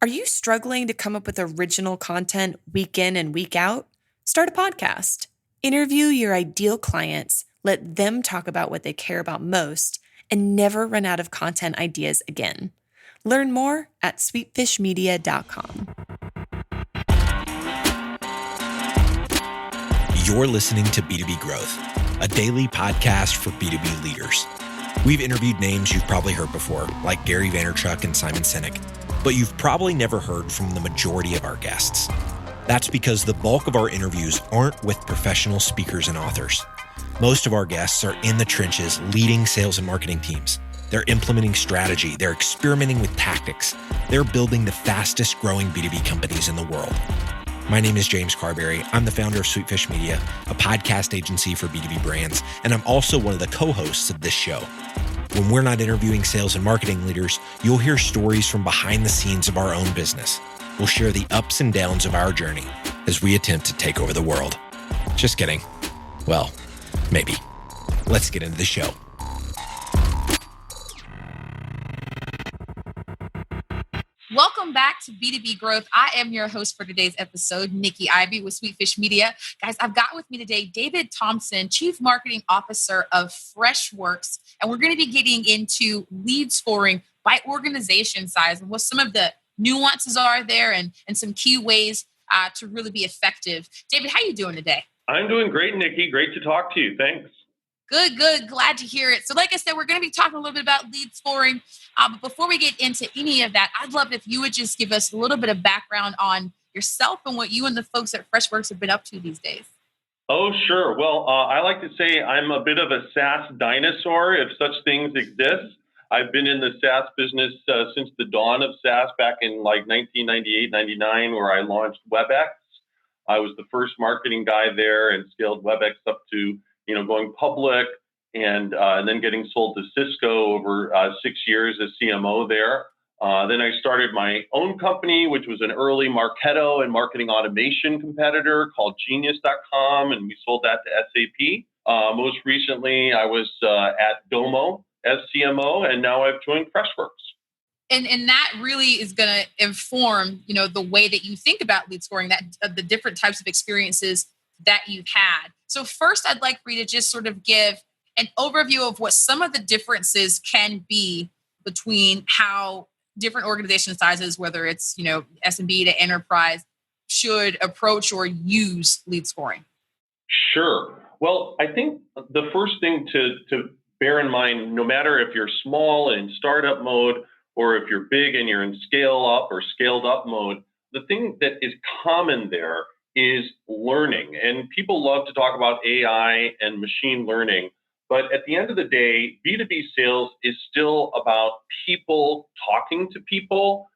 Are you struggling to come up with original content week in and week out? Start a podcast. Interview your ideal clients, let them talk about what they care about most, and never run out of content ideas again. Learn more at sweetfishmedia.com. You're listening to B2B Growth, a daily podcast for B2B leaders. We've interviewed names you've probably heard before, like Gary Vaynerchuk and Simon Sinek, but you've probably never heard from the majority of our guests. That's because the bulk of our interviews aren't with professional speakers and authors. Most of our guests are in the trenches leading sales and marketing teams. They're implementing strategy. They're experimenting with tactics. They're building the fastest growing B2B companies in the world. My name is James Carberry. I'm the founder of Sweetfish Media, a podcast agency for B2B brands, and I'm also one of the co-hosts of this show. When we're not interviewing sales and marketing leaders, you'll hear stories from behind the scenes of our own business. We'll share the ups and downs of our journey as we attempt to take over the world. Just kidding. Well, maybe. Let's get into the show. Welcome back to B2B Growth. I am your host for today's episode, Nikki Ivy with Sweetfish Media. Guys, I've got with me today David Thompson, Chief Marketing Officer of Freshworks, and we're going to be getting into lead scoring by organization size and what some of the nuances are there and some key ways to really be effective. David, how are you doing today? I'm doing great, Nikki. Great to talk to you. Thanks. Good. Glad to hear it. So like I said, we're going to be talking a little bit about lead scoring. But before we get into any of that, I'd love if you would just give us a little bit of background on yourself and what you and the folks at Freshworks have been up to these days. Oh, sure. Well, I like to say I'm a bit of a SaaS dinosaur, if such things exist. I've been in the SaaS business since the dawn of SaaS back in like 1998, 99, where I launched WebEx. I was the first marketing guy there and scaled WebEx up to going public and then getting sold to Cisco over 6 years as CMO there. Then I started my own company, which was an early Marketo and marketing automation competitor called Genius.com, and we sold that to SAP. Most recently, I was at Domo as CMO, and now I've joined Freshworks. And that really is going to inform, the way that you think about lead scoring, that the different types of experiences that you've had. So first, I'd like for you to just sort of give an overview of what some of the differences can be between how different organization sizes, whether it's, SMB to enterprise, should approach or use lead scoring. Sure. Well, I think the first thing to bear in mind, no matter if you're small and in startup mode, or if you're big and you're in scale up or scaled up mode, the thing that is common there is learning. And people love to talk about AI and machine learning. But at the end of the day, B2B sales is still about people talking to people,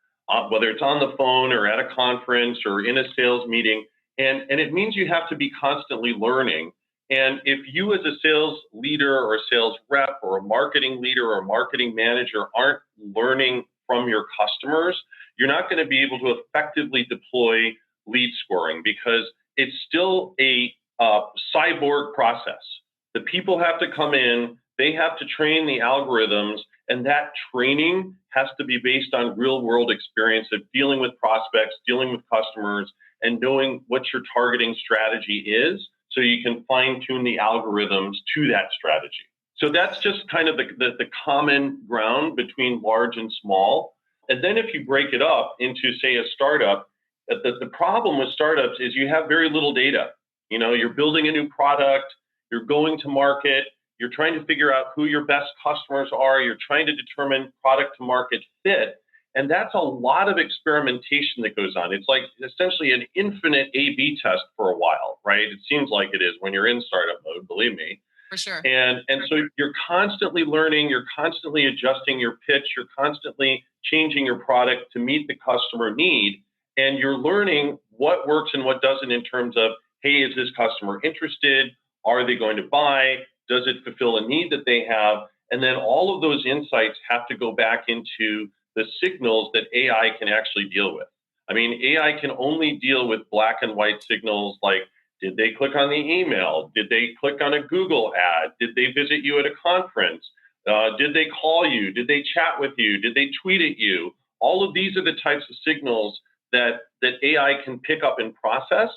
whether it's on the phone or at a conference or in a sales meeting. And it means you have to be constantly learning. And if you as a sales leader or a sales rep or a marketing leader or a marketing manager aren't learning from your customers, you're not going to be able to effectively deploy lead scoring because it's still a cyborg process. The people have to come in, they have to train the algorithms, and that training has to be based on real world experience of dealing with prospects, dealing with customers, and knowing what your targeting strategy is so you can fine tune the algorithms to that strategy. So that's just kind of the common ground between large and small. And then if you break it up into, say, a startup, the problem with startups is you have very little data. You're building a new product, you're going to market, you're trying to figure out who your best customers are, you're trying to determine product to market fit. And that's a lot of experimentation that goes on. It's like essentially an infinite A/B test for a while, right? It seems like it is when you're in startup mode, believe me. For sure. And so you're constantly learning, you're constantly adjusting your pitch, you're constantly changing your product to meet the customer need. And you're learning what works and what doesn't in terms of, hey, is this customer interested? Are they going to buy? Does it fulfill a need that they have? And then all of those insights have to go back into the signals that AI can actually deal with. I mean, AI can only deal with black and white signals like, did they click on the email? Did they click on a Google ad? Did they visit you at a conference? Did they call you? Did they chat with you? Did they tweet at you? All of these are the types of signals that AI can pick up and process,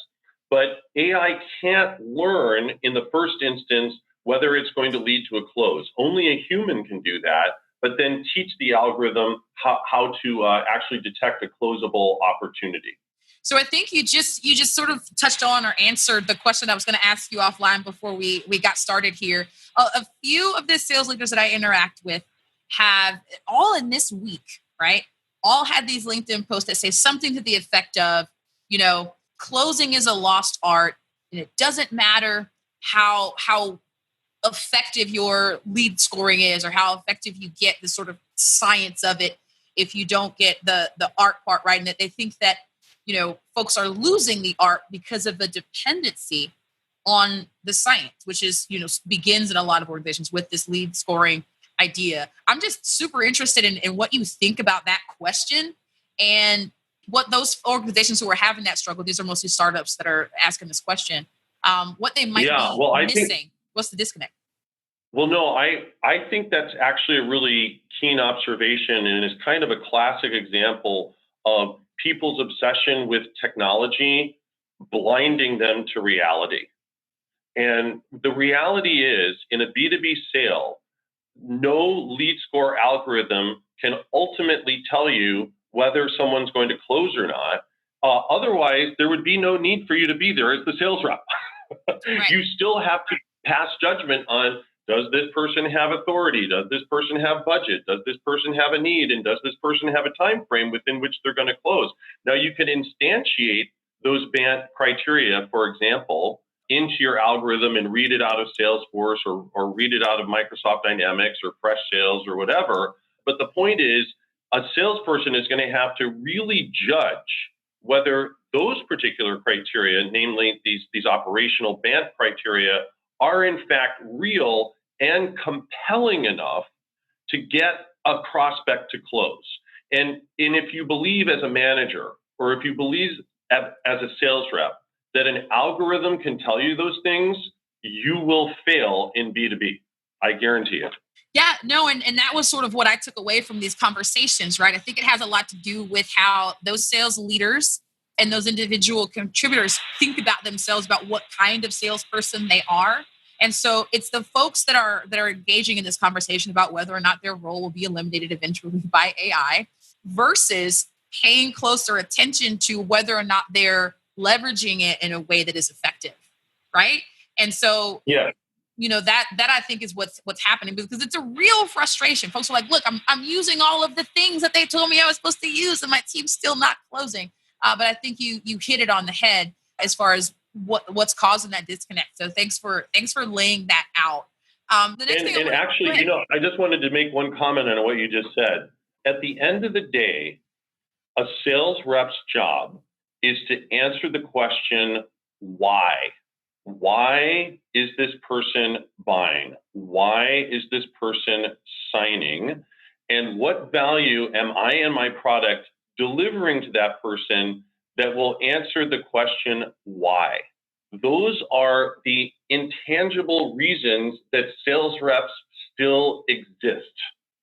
but AI can't learn in the first instance whether it's going to lead to a close. Only a human can do that, but then teach the algorithm how to actually detect a closable opportunity. So I think you just sort of touched on or answered the question I was going to ask you offline before we got started here. A few of the sales leaders that I interact with have all in this week, right? All had these LinkedIn posts that say something to the effect of, closing is a lost art, and it doesn't matter how effective your lead scoring is or how effective you get the sort of science of it if you don't get the art part right, and that they think that folks are losing the art because of the dependency on the science, which is, begins in a lot of organizations with this lead scoring idea. I'm just super interested in what you think about that question and what those organizations who are having that struggle, these are mostly startups that are asking this question, what they might be missing. What's the disconnect? Well, no, I think that's actually a really keen observation, and is kind of a classic example of people's obsession with technology blinding them to reality. And the reality is, in a B2B sale, no lead score algorithm can ultimately tell you whether someone's going to close or not. Otherwise, there would be no need for you to be there as the sales rep. Right. You still have to pass judgment on, does this person have authority? Does this person have budget? Does this person have a need? And does this person have a time frame within which they're going to close? Now, you can instantiate those BANT criteria, for example, into your algorithm and read it out of Salesforce or read it out of Microsoft Dynamics or Fresh Sales or whatever. But the point is, a salesperson is going to have to really judge whether those particular criteria, namely these operational BANT criteria, are in fact real and compelling enough to get a prospect to close. And if you believe as a manager, or if you believe as a sales rep, that an algorithm can tell you those things, you will fail in B2B. I guarantee it. Yeah, no, and that was sort of what I took away from these conversations, right? I think it has a lot to do with how those sales leaders and those individual contributors think about themselves, about what kind of salesperson they are. And so it's the folks that are engaging in this conversation about whether or not their role will be eliminated eventually by AI versus paying closer attention to whether or not they're leveraging it in a way that is effective, right? And so, yeah, that I think is what's happening, because it's a real frustration. Folks are like, look, I'm using all of the things that they told me I was supposed to use, and my team's still not closing. But I think you hit it on the head as far as what's causing that disconnect. So thanks for laying that out. The next thing, actually, I just wanted to make one comment on what you just said. At the end of the day, a sales rep's job is to answer the question, why? Why is this person buying? Why is this person signing? And what value am I and my product delivering to that person that will answer the question, why? Those are the intangible reasons that sales reps still exist.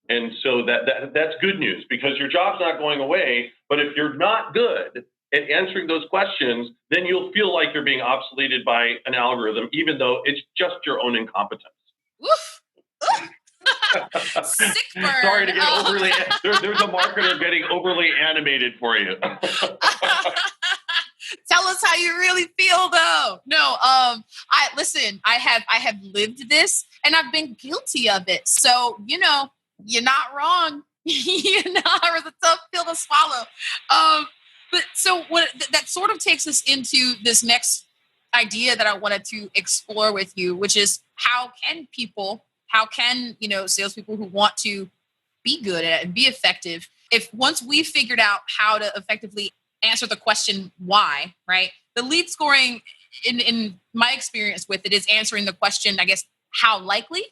And so that's good news, because your job's not going away. But if you're not good at answering those questions, then you'll feel like you're being obsoleted by an algorithm, even though it's just your own incompetence. Oof. Sick burn. Sorry to get overly. There's a marketer getting overly animated for you. Tell us how you really feel, though. No, I have lived this, and I've been guilty of it. So you're not wrong. It's a tough pill to swallow. But so that sort of takes us into this next idea that I wanted to explore with you, which is how can salespeople who want to be good at it and be effective, if once we figured out how to effectively answer the question why, right? The lead scoring, in my experience with it, is answering the question, I guess, how likely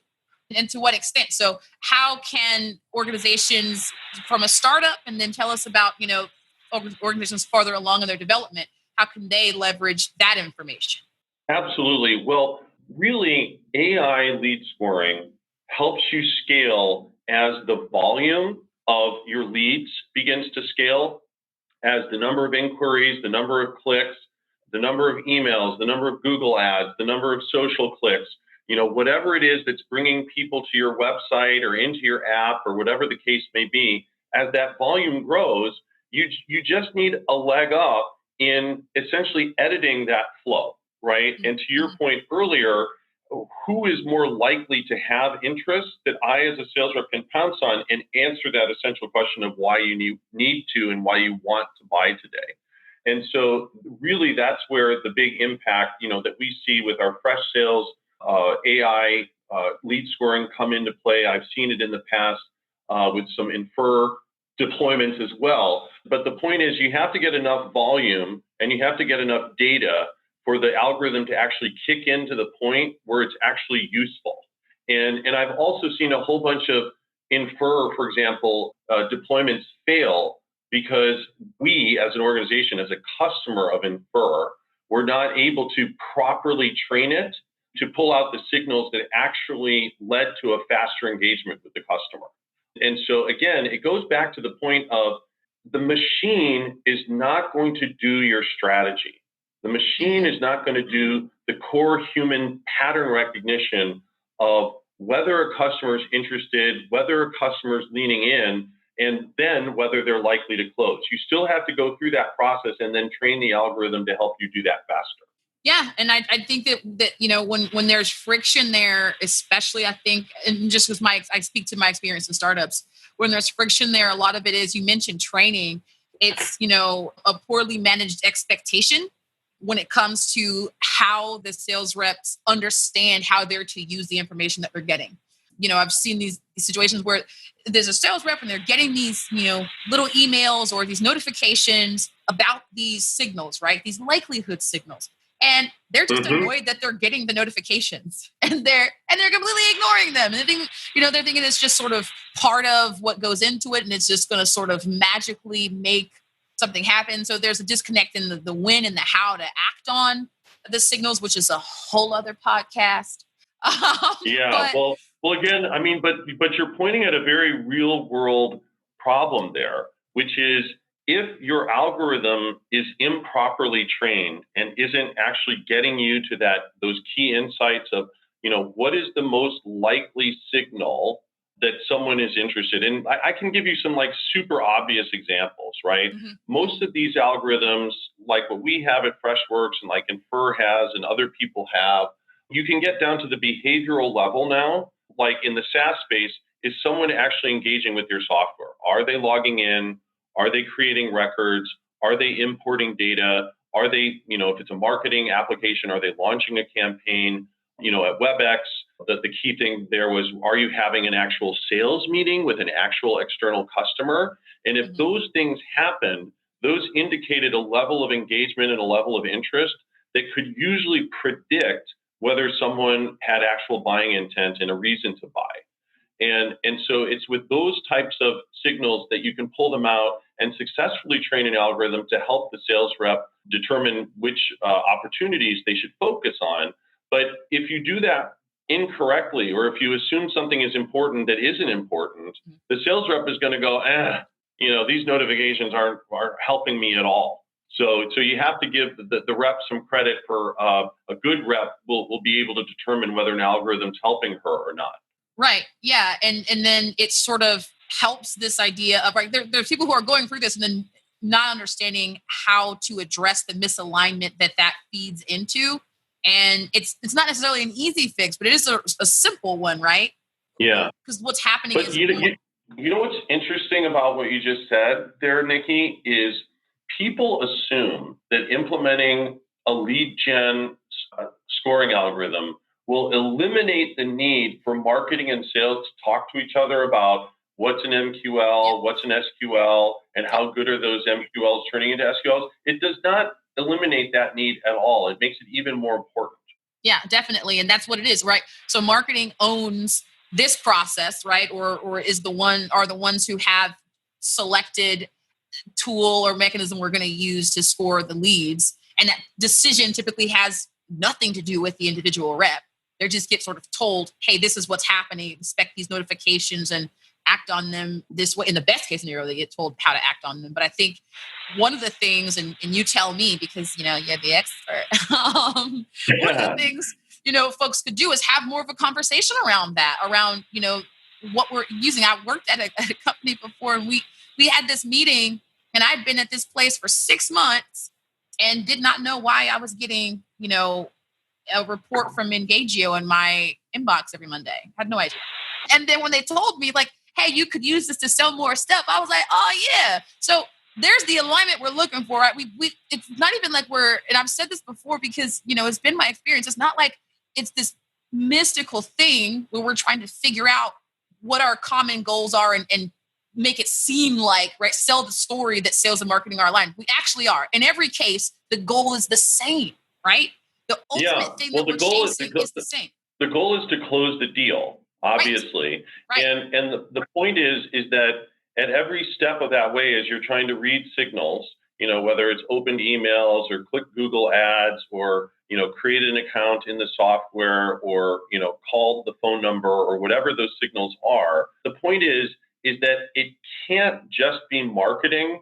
and to what extent. So how can organizations from a startup, and then tell us about, organizations farther along in their development, how can they leverage that information? Absolutely. Well, really, AI lead scoring helps you scale as the volume of your leads begins to scale, as the number of inquiries, the number of clicks, the number of emails, the number of Google ads, the number of social clicks, whatever it is that's bringing people to your website or into your app or whatever the case may be, as that volume grows, you just need a leg up in essentially editing that flow, right? And to your point earlier, who is more likely to have interest that I, as a sales rep, can pounce on and answer that essential question of why you need to and why you want to buy today. And so really that's where the big impact, that we see with our fresh sales, AI lead scoring come into play. I've seen it in the past with some infer deployments as well. But the point is you have to get enough volume and you have to get enough data for the algorithm to actually kick in to the point where it's actually useful. And I've also seen a whole bunch of infer, for example, deployments fail because we, as an organization, as a customer of infer, were not able to properly train it to pull out the signals that actually led to a faster engagement with the customer. And so again, it goes back to the point of the machine is not going to do your strategy. The machine is not going to do the core human pattern recognition of whether a customer is interested, whether a customer is leaning in, and then whether they're likely to close. You still have to go through that process and then train the algorithm to help you do that faster. Yeah, and I think that when there's friction there, especially I think, and just with I speak to my experience in startups, when there's friction there, a lot of it is, you mentioned training. It's a poorly managed expectation when it comes to how the sales reps understand how they're to use the information that they're getting. I've seen these situations where there's a sales rep and they're getting these, little emails or these notifications about these signals, right? These likelihood signals. And they're just annoyed that they're getting the notifications and they're completely ignoring them. And they're thinking it's just sort of part of what goes into it. And it's just going to sort of magically make something happen. So there's a disconnect in the when and the how to act on the signals, which is a whole other podcast. Well, again, I mean, but you're pointing at a very real world problem there, which is if your algorithm is improperly trained and isn't actually getting you to those key insights of, what is the most likely signal that someone is interested in. I can give you some super obvious examples, right? Mm-hmm. Most of these algorithms, like what we have at Freshworks and like Infer has and other people have, you can get down to the behavioral level now. Like in the SaaS space, is someone actually engaging with your software? Are they logging in? Are they creating records? Are they importing data? Are they, if it's a marketing application, are they launching a campaign? At WebEx, the key thing there was, are you having an actual sales meeting with an actual external customer? And if those things happen, those indicated a level of engagement and a level of interest that could usually predict whether someone had actual buying intent and a reason to buy. And so it's with those types of signals that you can pull them out and successfully train an algorithm to help the sales rep determine which opportunities they should focus on. But if you do that incorrectly, or if you assume something is important that isn't important, the sales rep is going to go, these notifications aren't helping me at all. So you have to give the rep some credit for a good rep will be able to determine whether an algorithm's helping her or not. Right. Yeah. And then it sort of helps this idea of, right, there's people who are going through this and then not understanding how to address the misalignment that feeds into. And it's not necessarily an easy fix, but it is a simple one, right? Yeah. Because what's happening but is... You know what's interesting about what you just said there, Nikki, is people assume that implementing a lead gen scoring algorithm will eliminate the need for marketing and sales to talk to each other about what's an MQL, what's an SQL, and how good are those MQLs turning into SQLs. It does not eliminate that need at all. It makes it even more important. Yeah, definitely. And that's what it is, right? So marketing owns this process, right? Or are the ones who have selected tool or mechanism we're going to use to score the leads. And that decision typically has nothing to do with the individual rep. They just get sort of told, hey, this is what's happening, expect these notifications and act on them this way. In the best case scenario, they get told how to act on them. But I think one of the things, and you tell me because, you're the expert, one of the things, folks could do is have more of a conversation around that, around, what we're using. I worked at a company before, and we had this meeting, and I'd been at this place for 6 months and did not know why I was getting, a report from Engagio in my inbox every Monday. Had no idea. And then when they told me, like, hey, you could use this to sell more stuff, I was like, oh yeah. So there's the alignment we're looking for, right? We it's not even like and I've said this before because, it's been my experience. It's not like it's this mystical thing where we're trying to figure out what our common goals are and make it seem like, right, sell the story that sales and marketing are aligned. We actually are. In every case, the goal is the same, right? The ultimate thing that we're chasing is the same. The goal is to close the deal, obviously. Right. And the point is that at every step of that way, as you're trying to read signals, whether it's opened emails or click Google ads or, create an account in the software or, call the phone number or whatever those signals are, the point is that it can't just be marketing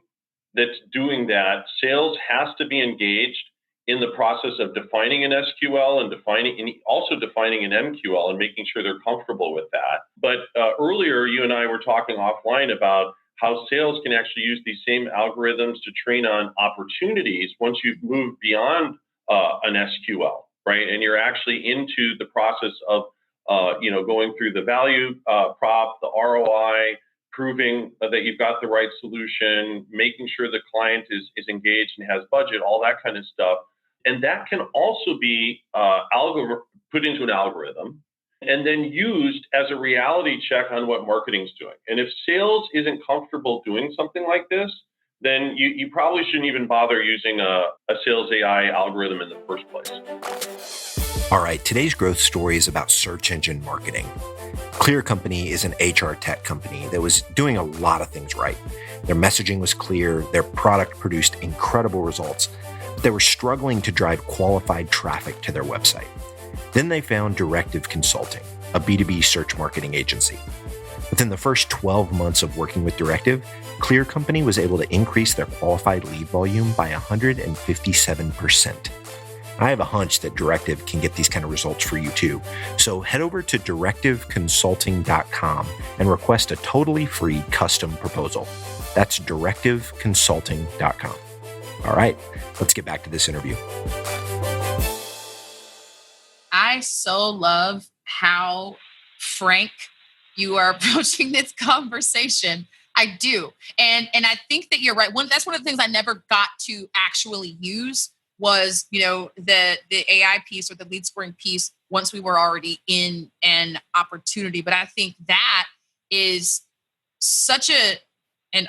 that's doing that. Sales has to be engaged in the process of defining an SQL and also defining an MQL and making sure they're comfortable with that. But earlier, you and I were talking offline about how sales can actually use these same algorithms to train on opportunities once you've moved beyond an SQL, right? And you're actually into the process of, going through the value prop, the ROI, proving that you've got the right solution, making sure the client is engaged and has budget, all that kind of stuff. And that can also be put into an algorithm and then used as a reality check on what marketing's doing. And if sales isn't comfortable doing something like this, then you probably shouldn't even bother using a sales AI algorithm in the first place. All right, today's growth story is about search engine marketing. Clear Company is an HR tech company that was doing a lot of things right. Their messaging was clear, their product produced incredible results, but they were struggling to drive qualified traffic to their website. Then they found Directive Consulting, a B2B search marketing agency. Within the first 12 months of working with Directive, Clear Company was able to increase their qualified lead volume by 157%. I have a hunch that Directive can get these kind of results for you too. So head over to directiveconsulting.com and request a totally free custom proposal. That's directiveconsulting.com. All right, let's get back to this interview. I so love how frank you are approaching this conversation. I do. And I think that you're right. That's one of the things I never got to actually use was, the AI piece or the lead scoring piece once we were already in an opportunity. But I think that is such an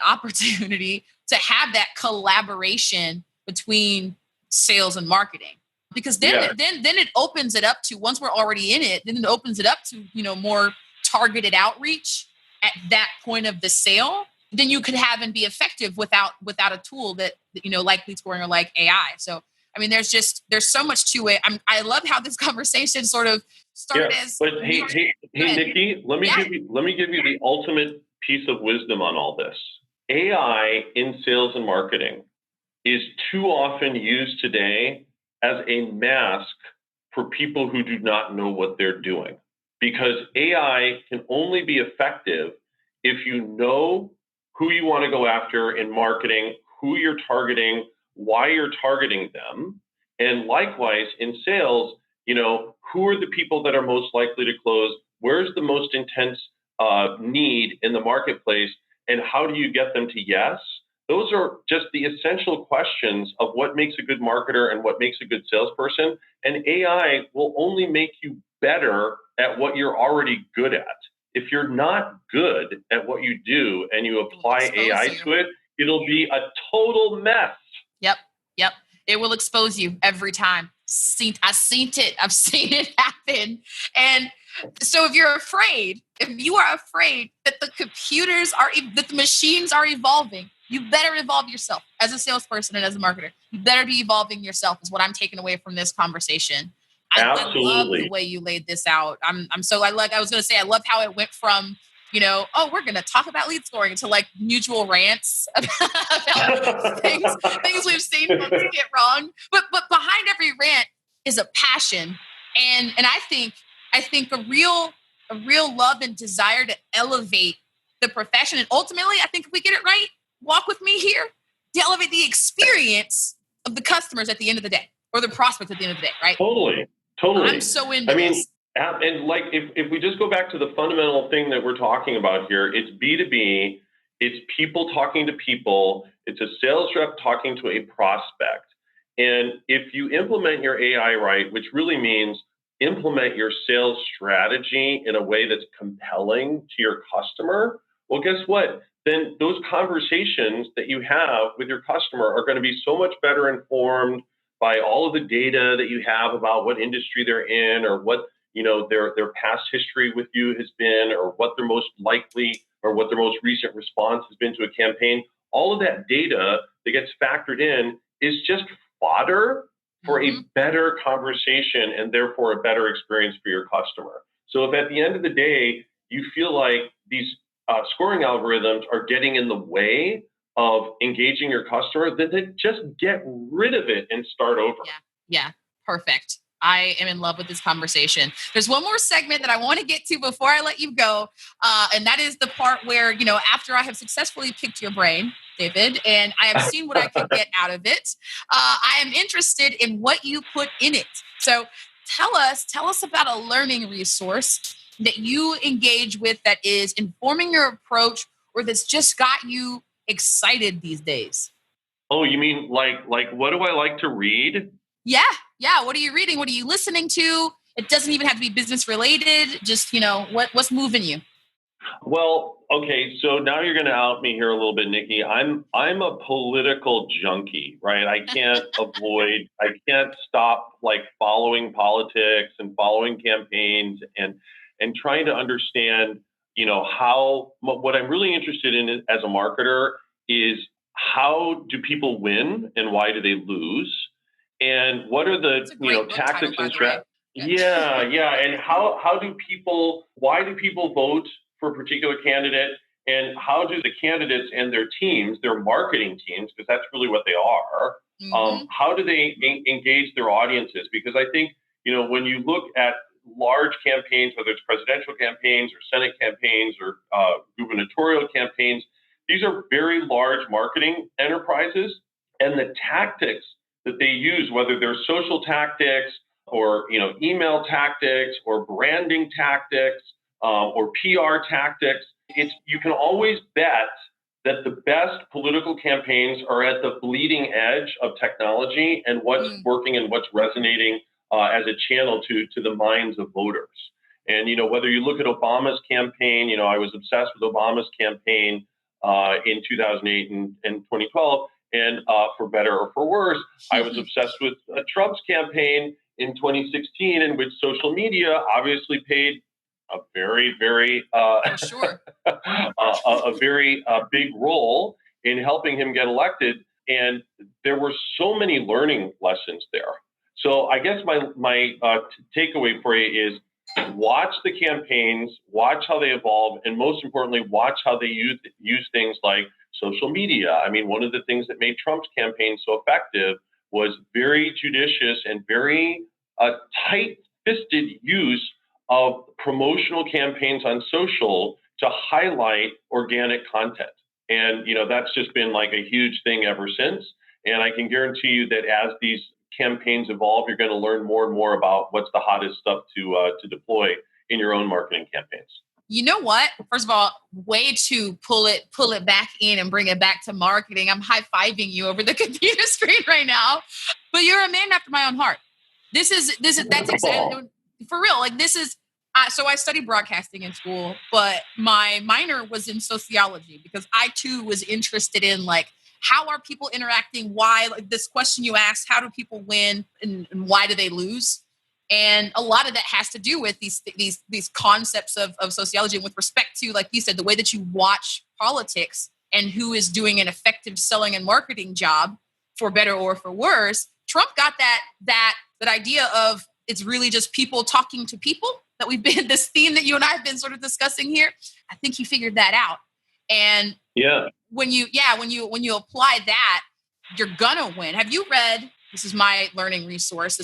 opportunity to have that collaboration between sales and marketing. Because then it opens it up to, once we're already in it, then it opens it up to, more targeted outreach at that point of the sale. Then you could have and be effective without a tool that, like lead scoring or like AI. So, I mean, there's so much to it. I love how this conversation sort of started as. But hey, Nikki, let me give you the ultimate piece of wisdom on all this. AI in sales and marketing is too often used today as a mask for people who do not know what they're doing. Because AI can only be effective if you know who you want to go after in marketing, who you're targeting, why you're targeting them. And likewise, in sales, who are the people that are most likely to close? Where's the most intense need in the marketplace? And how do you get them to yes? Those are just the essential questions of what makes a good marketer and what makes a good salesperson. And AI will only make you better at what you're already good at. If you're not good at what you do and you apply AI to it, it'll be a total mess. Yep. It will expose you every time. I've seen it. I've seen it happen. And so if you are afraid that that the machines are evolving, you better evolve yourself as a salesperson and as a marketer. You better be evolving yourself is what I'm taking away from this conversation. I love the way you laid this out. I love how it went from oh, we're going to talk about lead scoring, to like mutual rants about things we've seen folks get wrong. But behind every rant is a passion. And I think a real love and desire to elevate the profession. And ultimately, I think if we get it right, walk with me here, to elevate the experience of the customers at the end of the day, or the prospects at the end of the day, right? Totally. I'm so into this. And like, if we just go back to the fundamental thing that we're talking about here, it's B2B, it's people talking to people, it's a sales rep talking to a prospect. And if you implement your AI right, which really means implement your sales strategy in a way that's compelling to your customer, well, guess what? Then those conversations that you have with your customer are going to be so much better informed by all of the data that you have about what industry they're in, or what their past history with you has been, or what their most likely or what their most recent response has been to a campaign. All of that data that gets factored in is just fodder for a better conversation, and therefore a better experience for your customer. So if at the end of the day, you feel like these scoring algorithms are getting in the way of engaging your customer, then just get rid of it and start over. Yeah, perfect. I am in love with this conversation. There's one more segment that I want to get to before I let you go. And that is the part where, after I have successfully picked your brain, David, and I have seen what I can get out of it, I am interested in what you put in it. So tell us about a learning resource that you engage with that is informing your approach, or that's just got you excited these days. Oh, you mean like what do I like to read? Yeah. What are you reading? What are you listening to? It doesn't even have to be business related. Just, what's moving you? Well, okay. So now you're going to out me here a little bit, Nikki. I'm a political junkie, right? I can't I can't stop like following politics and following campaigns and trying to understand, how, what I'm really interested in as a marketer is, how do people win and why do they lose? And what are the tactics and strategies? Yeah. And why do people vote for a particular candidate? And how do the candidates and their teams, their marketing teams, because that's really what they are, how do they engage their audiences? Because I think, when you look at large campaigns, whether it's presidential campaigns or Senate campaigns or gubernatorial campaigns, these are very large marketing enterprises, and the tactics that they use, whether they're social tactics or email tactics or branding tactics or PR tactics, you can always bet that the best political campaigns are at the bleeding edge of technology and what's working and what's resonating as a channel to the minds of voters. And whether you look at Obama's campaign, I was obsessed with Obama's campaign in 2008 and 2012. And for better or for worse, I was obsessed with Trump's campaign in 2016, in which social media obviously played a very, very, sure. a very big role in helping him get elected. And there were so many learning lessons there. So I guess my takeaway for you is, watch the campaigns, watch how they evolve, and most importantly, watch how they use things like social media. I mean, one of the things that made Trump's campaign so effective was very judicious and very tight-fisted use of promotional campaigns on social to highlight organic content. And, that's just been like a huge thing ever since. And I can guarantee you that as these campaigns evolve, you're going to learn more and more about what's the hottest stuff to deploy in your own marketing campaigns. You know what? First of all, way to pull it back in and bring it back to marketing. I'm high-fiving you over the computer screen right now. But you're a man after my own heart. That's exactly, for real. Like, this is, so I studied broadcasting in school, but my minor was in sociology, because I too was interested in like, how are people interacting? Why, like this question you asked, how do people win and why do they lose? And a lot of that has to do with these concepts of sociology, and with respect to, like you said, the way that you watch politics and who is doing an effective selling and marketing job, for better or for worse. Trump got that idea of, it's really just people talking to people, that this theme that you and I have been sort of discussing here, I think he figured that out. And when you apply that, you're gonna win. Have you read, this is my learning resource,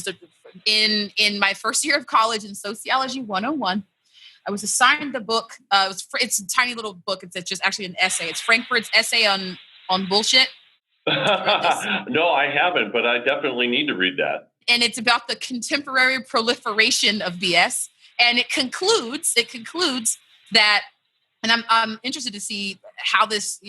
in my first year of college in Sociology 101, I was assigned the book. It's a tiny little book. It's just actually an essay. It's Frankfurt's essay on bullshit. No, I haven't, but I definitely need to read that. And it's about the contemporary proliferation of BS. And it concludes that, and I'm interested to see how this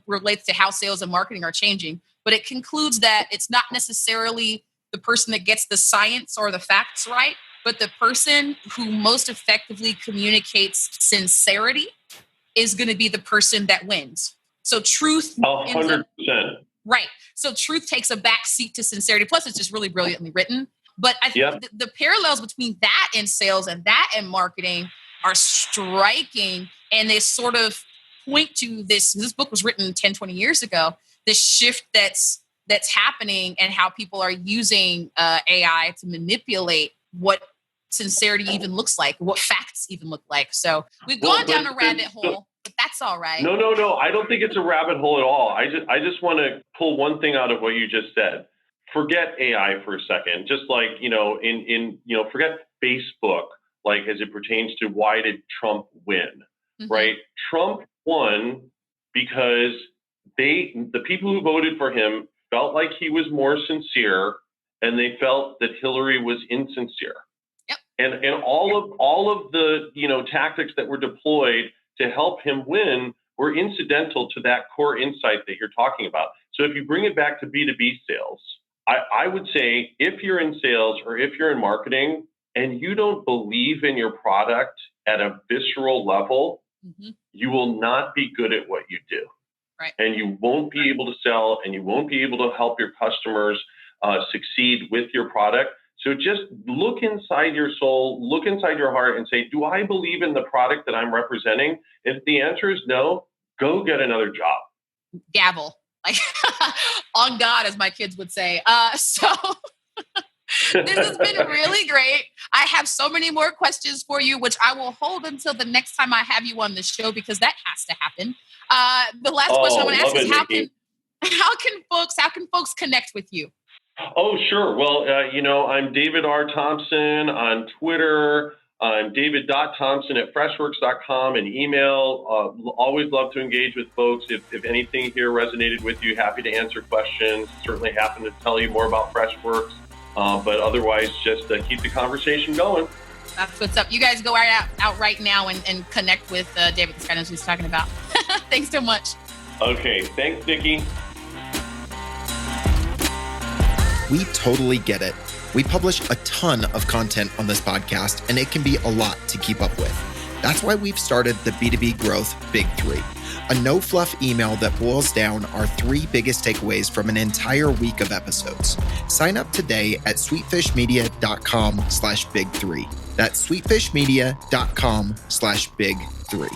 relates to how sales and marketing are changing. But it concludes that it's not necessarily the person that gets the science or the facts right, but the person who most effectively communicates sincerity is going to be the person that wins. So truth, 100%. Right. So truth takes a back seat to sincerity. Plus, it's just really brilliantly written. But I think the parallels between that in sales and that in marketing are striking. And they sort of point to this. This book was written 10, 20 years ago. This shift that's happening and how people are using AI to manipulate what sincerity even looks like, what facts even look like. So we've gone down a rabbit hole, but that's all right. No. I don't think it's a rabbit hole at all. I just want to pull one thing out of what you just said. Forget AI for a second. Just like, forget Facebook, like as it pertains to why did Trump win, right? Trump won because the people who voted for him felt like he was more sincere, and they felt that Hillary was insincere. Yep. And all of the tactics that were deployed to help him win were incidental to that core insight that you're talking about. So if you bring it back to B2B sales, I would say if you're in sales or if you're in marketing and you don't believe in your product at a visceral level, you will not be good at what you do. Right. And you won't be able to sell, and you won't be able to help your customers succeed with your product. So just look inside your soul, look inside your heart and say, do I believe in the product that I'm representing? If the answer is no, go get another job. Gavel, like on God, as my kids would say. So this has been really great. I have so many more questions for you, which I will hold until the next time I have you on the show, because that has to happen. The last question I want to ask is how can folks connect with you? Oh, sure. Well, I'm David R. Thompson on Twitter. I'm david.thompson@freshworks.com, and email. Always love to engage with folks. If anything here resonated with you, happy to answer questions. Certainly happy to tell you more about Freshworks. But otherwise, just keep the conversation going. That's what's up. You guys go out right now and connect with David. This guy knows what he's talking about. Thanks so much. Okay. Thanks, Nikki. We totally get it. We publish a ton of content on this podcast, and it can be a lot to keep up with. That's why we've started the B2B Growth Big Three, a no-fluff email that boils down our 3 biggest takeaways from an entire week of episodes. Sign up today at sweetfishmedia.com/big3. That's sweetfishmedia.com/big3.